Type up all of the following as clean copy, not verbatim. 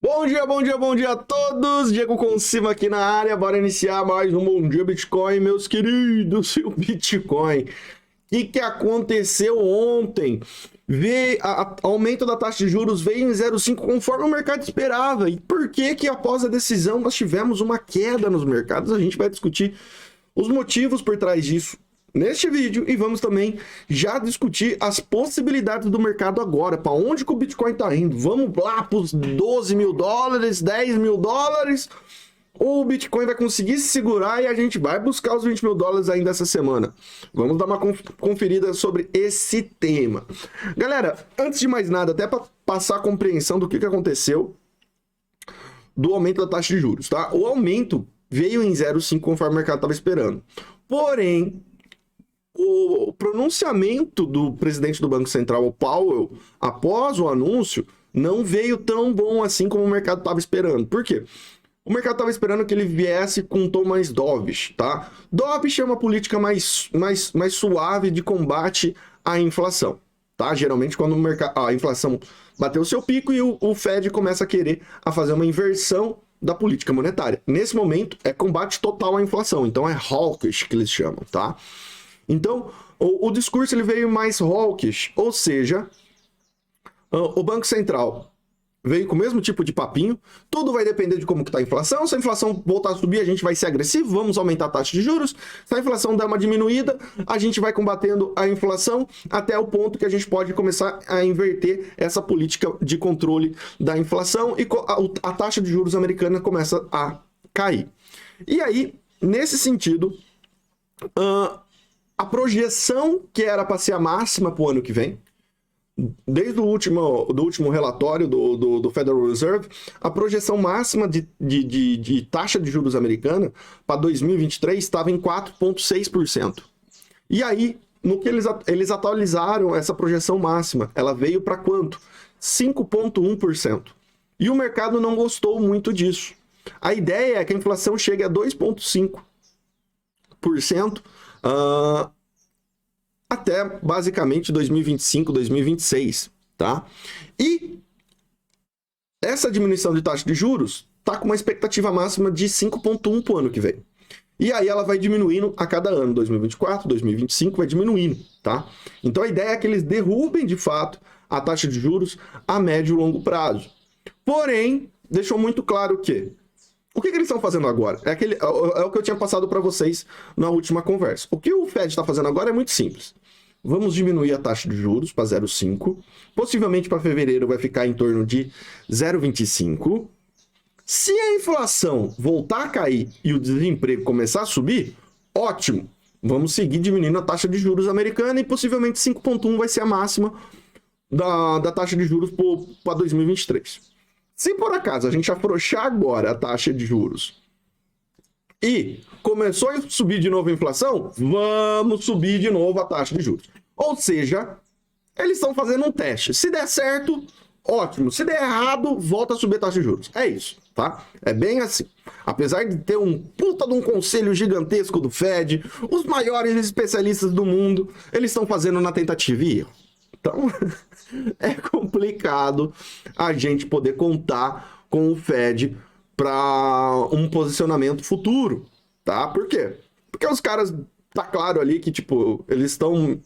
Bom dia, bom dia, bom dia a todos! Diego Consima aqui na área, bora iniciar mais um Bom Dia Bitcoin, meus queridos, seu Bitcoin. O que aconteceu ontem? Aumento da taxa de juros veio em 0,5 conforme o mercado esperava. E por que após a decisão nós tivemos uma queda nos mercados? A gente vai discutir os motivos por trás disso neste vídeo e vamos também já discutir as possibilidades do mercado agora, para onde que o Bitcoin está indo. Vamos lá para os 12 mil dólares, 10 mil dólares, ou o Bitcoin vai conseguir se segurar e a gente vai buscar os 20 mil dólares ainda essa semana? Vamos dar uma conferida sobre esse tema. Galera, antes de mais nada, até para passar a compreensão do que aconteceu do aumento da taxa de juros, tá? O aumento veio em 0,5 conforme o mercado estava esperando. Porém, o pronunciamento do presidente do Banco Central, o Powell, após o anúncio, não veio tão bom assim como o mercado estava esperando. Por quê? O mercado estava esperando que ele viesse com um tom mais dovish, tá? Dovish é uma política mais suave de combate à inflação, tá? Geralmente quando a inflação bateu o seu pico e o Fed começa a querer fazer uma inversão da política monetária. Nesse momento, é combate total à inflação, então é hawkish que eles chamam, tá? Então, o discurso ele veio mais hawkish, ou seja, o Banco Central veio com o mesmo tipo de papinho, tudo vai depender de como que está a inflação. Se a inflação voltar a subir, a gente vai ser agressivo, vamos aumentar a taxa de juros. Se a inflação der uma diminuída, a gente vai combatendo a inflação até o ponto que a gente pode começar a inverter essa política de controle da inflação e a taxa de juros americana começa a cair. E aí, nesse sentido, a projeção que era para ser a máxima para o ano que vem, desde o último relatório do Federal Reserve, a projeção máxima de taxa de juros americana para 2023 estava em 4,6%. E aí, no que eles atualizaram essa projeção máxima, ela veio para quanto? 5,1%. E o mercado não gostou muito disso. A ideia é que a inflação chegue a 2,5%, até basicamente 2025, 2026, tá? E essa diminuição de taxa de juros tá com uma expectativa máxima de 5,1 para o ano que vem. E aí ela vai diminuindo a cada ano, 2024, 2025 vai diminuindo, tá? Então a ideia é que eles derrubem de fato a taxa de juros a médio e longo prazo. Porém, deixou muito claro que o que eles estão fazendo agora? É o que eu tinha passado para vocês na última conversa. O que o Fed está fazendo agora é muito simples. Vamos diminuir a taxa de juros para 0,5. Possivelmente para fevereiro vai ficar em torno de 0,25. Se a inflação voltar a cair e o desemprego começar a subir, ótimo. Vamos seguir diminuindo a taxa de juros americana e possivelmente 5,1 vai ser a máxima da taxa de juros para 2023. Se por acaso a gente afrouxar agora a taxa de juros e começou a subir de novo a inflação, vamos subir de novo a taxa de juros. Ou seja, eles estão fazendo um teste. Se der certo, ótimo. Se der errado, volta a subir a taxa de juros. É isso, tá? É bem assim. Apesar de ter um puta de um conselho gigantesco do Fed, os maiores especialistas do mundo, eles estão fazendo na tentativa e erro. Então, é complicado a gente poder contar com o Fed para um posicionamento futuro, tá? Por quê? Porque os caras, tá claro ali que, tipo, eles estão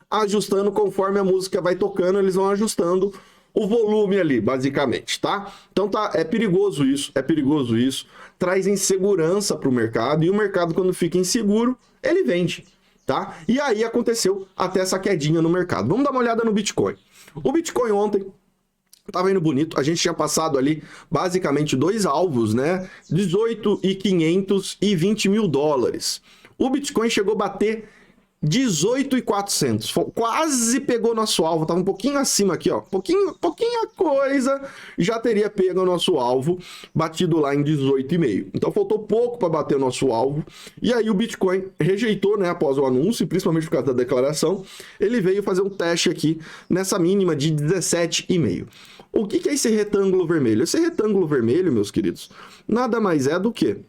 ajustando conforme a música vai tocando, eles vão ajustando o volume ali, basicamente, tá? Então, é perigoso isso, traz insegurança para o mercado, e o mercado, quando fica inseguro, ele vende. Tá? E aí aconteceu até essa quedinha no mercado. Vamos dar uma olhada no Bitcoin. O Bitcoin ontem estava indo bonito. A gente tinha passado ali basicamente dois alvos, né? 18.500 e 20 mil dólares. O Bitcoin chegou a bater 18.400. Quase pegou nosso alvo. Tava um pouquinho acima aqui, ó. Pouquinha coisa já teria pego o nosso alvo, batido lá em 18,5. Então faltou pouco para bater o nosso alvo. E aí o Bitcoin rejeitou, né, após o anúncio, principalmente por causa da declaração. Ele veio fazer um teste aqui nessa mínima de 17,5. O que é esse retângulo vermelho? Esse retângulo vermelho, meus queridos, nada mais é do que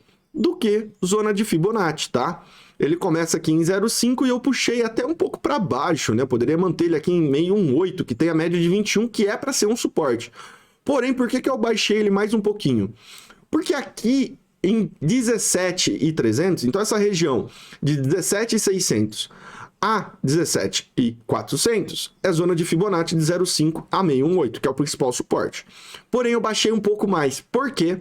zona de Fibonacci, tá? Ele começa aqui em 0,5 e eu puxei até um pouco para baixo, né? Poderia manter ele aqui em meio 1,8, que tem a média de 21, que é para ser um suporte. Porém, por que eu baixei ele mais um pouquinho? Porque aqui em 17.300, então essa região de 17.600 a 17.400 é zona de Fibonacci de 0,5 a 618, que é o principal suporte. Porém, eu baixei um pouco mais. Por quê?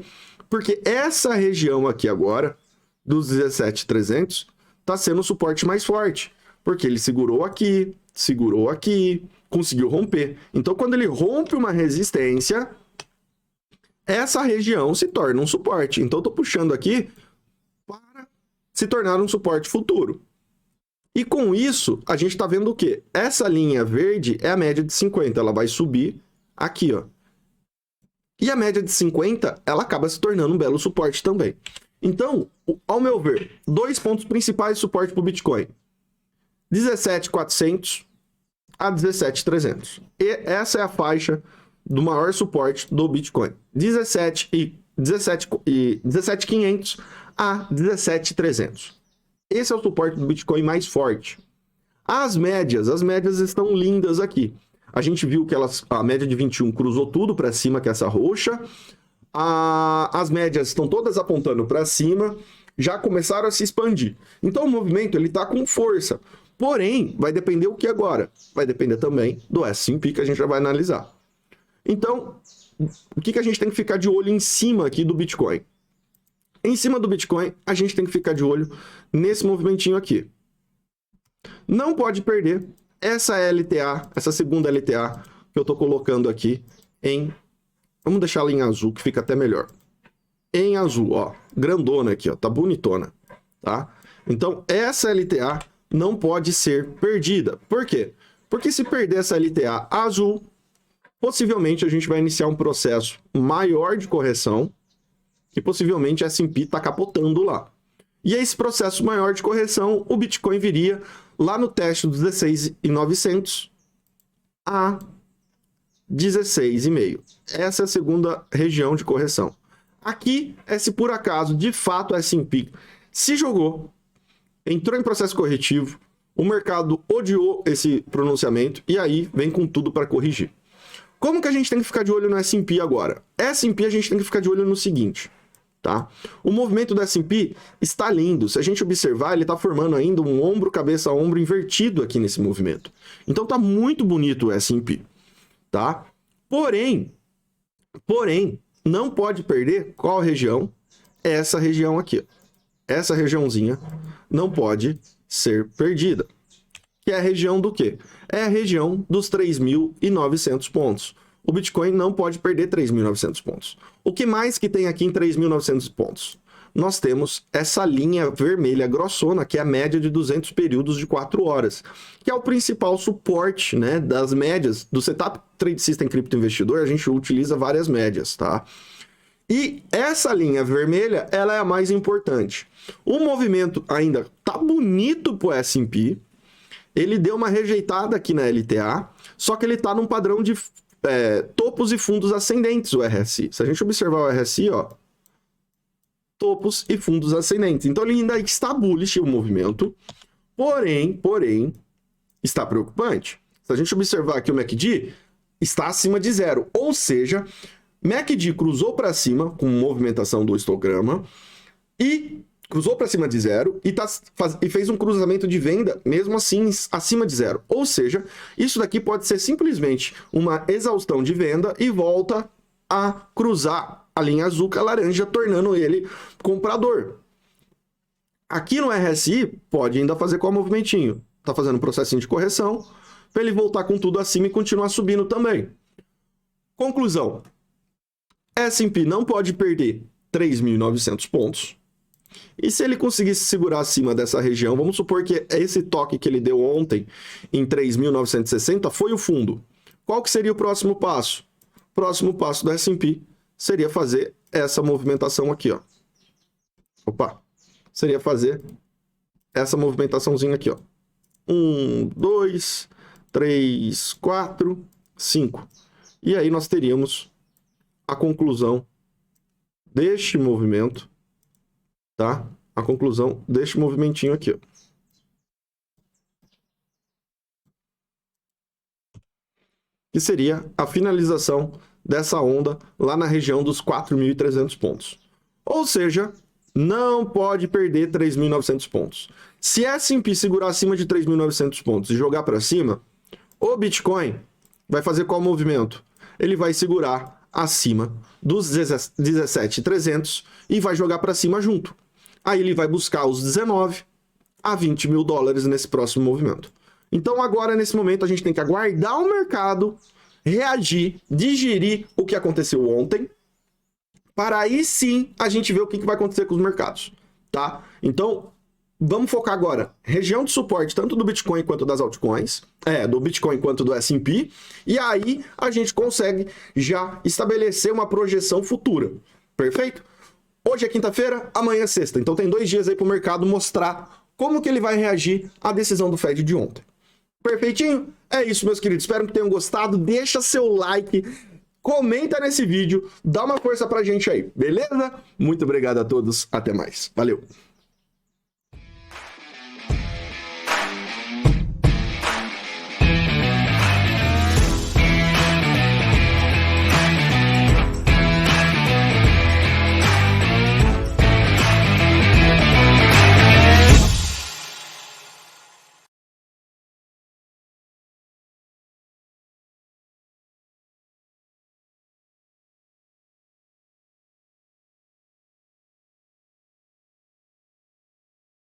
Porque essa região aqui agora, dos 17.300, está sendo o suporte mais forte. Porque ele segurou aqui, conseguiu romper. Então, quando ele rompe uma resistência, essa região se torna um suporte. Então, eu estou puxando aqui para se tornar um suporte futuro. E com isso, a gente está vendo o quê? Essa linha verde é a média de 50. Ela vai subir aqui, ó. E a média de 50, ela acaba se tornando um belo suporte também. Então, ao meu ver, dois pontos principais de suporte para o Bitcoin. 17.400 a 17.300. E essa é a faixa do maior suporte do Bitcoin. 17.500 a 17.300. Esse é o suporte do Bitcoin mais forte. As médias estão lindas aqui. A gente viu que a média de 21 cruzou tudo para cima, que é essa roxa. As médias estão todas apontando para cima, já começaram a se expandir. Então o movimento ele está com força. Porém, vai depender o que agora? Vai depender também do S&P que a gente já vai analisar. Então, o que a gente tem que ficar de olho em cima aqui do Bitcoin? Em cima do Bitcoin, a gente tem que ficar de olho nesse movimentinho aqui. Não pode perder essa LTA, essa segunda LTA que eu estou colocando aqui em... Vamos deixar ela em azul, que fica até melhor. Em azul, ó. Grandona aqui, ó. Tá bonitona, tá? Então, essa LTA não pode ser perdida. Por quê? Porque se perder essa LTA azul, possivelmente a gente vai iniciar um processo maior de correção e possivelmente a S&P está capotando lá. E esse processo maior de correção, o Bitcoin viria lá no teste dos 16.900 a 16,5. Essa é a segunda região de correção. Aqui é se por acaso, de fato, a S&P se jogou, entrou em processo corretivo, o mercado odiou esse pronunciamento e aí vem com tudo para corrigir. Como que a gente tem que ficar de olho no S&P agora? S&P a gente tem que ficar de olho no seguinte, tá? O movimento do S&P está lindo. Se a gente observar, ele está formando ainda um ombro, cabeça, ombro invertido aqui nesse movimento. Então tá muito bonito o S&P, tá? Porém, não pode perder qual região? Essa região aqui. Essa regiãozinha não pode ser perdida. Que é a região do quê? É a região dos 3.900 pontos. O Bitcoin não pode perder 3.900 pontos. O que mais que tem aqui em 3.900 pontos? Nós temos essa linha vermelha grossona, que é a média de 200 períodos de 4 horas, que é o principal suporte, né, das médias. Do Setup Trade System Cripto Investidor, a gente utiliza várias médias, tá? E essa linha vermelha, ela é a mais importante. O movimento ainda tá bonito pro S&P, ele deu uma rejeitada aqui na LTA, só que ele tá num padrão de topos e fundos ascendentes, o RSI. Se a gente observar o RSI, ó, topos e fundos ascendentes. Então ele ainda está bullish o movimento, porém, está preocupante. Se a gente observar aqui o MACD, está acima de 0, ou seja, MACD cruzou para cima com movimentação do histograma e cruzou para cima de 0 e fez um cruzamento de venda, mesmo assim, acima de 0. Ou seja, isso daqui pode ser simplesmente uma exaustão de venda e volta a cruzar a linha azul com a laranja, tornando ele comprador. Aqui no RSI, pode ainda fazer qual movimentinho? Está fazendo um processinho de correção, para ele voltar com tudo acima e continuar subindo também. Conclusão. S&P não pode perder 3.900 pontos. E se ele conseguisse segurar acima dessa região, vamos supor que esse toque que ele deu ontem em 3.960 foi o fundo. Qual que seria o próximo passo? O próximo passo do S&P seria fazer essa movimentação aqui, ó. Opa! Seria fazer essa movimentaçãozinha aqui, ó. 1, 2, 3, 4, 5. E aí nós teríamos a conclusão deste movimento, tá? A conclusão deste movimentinho aqui, ó. Que seria a finalização dessa onda lá na região dos 4.300 pontos. Ou seja, não pode perder 3.900 pontos. Se S&P segurar acima de 3.900 pontos e jogar para cima, o Bitcoin vai fazer qual movimento? Ele vai segurar acima dos 17.300 e vai jogar para cima junto. Aí ele vai buscar os 19 a 20 mil dólares nesse próximo movimento. Então agora, nesse momento, a gente tem que aguardar o mercado reagir, digerir o que aconteceu ontem, para aí sim a gente ver o que vai acontecer com os mercados, tá? Então, vamos focar agora, região de suporte tanto do Bitcoin quanto das altcoins, do Bitcoin quanto do S&P, e aí a gente consegue já estabelecer uma projeção futura, perfeito? Hoje é quinta-feira, amanhã é sexta, então tem 2 dias aí para o mercado mostrar como que ele vai reagir à decisão do Fed de ontem. Perfeitinho? É isso, meus queridos. Espero que tenham gostado. Deixa seu like, comenta nesse vídeo, dá uma força pra gente aí, beleza? Muito obrigado a todos. Até mais. Valeu!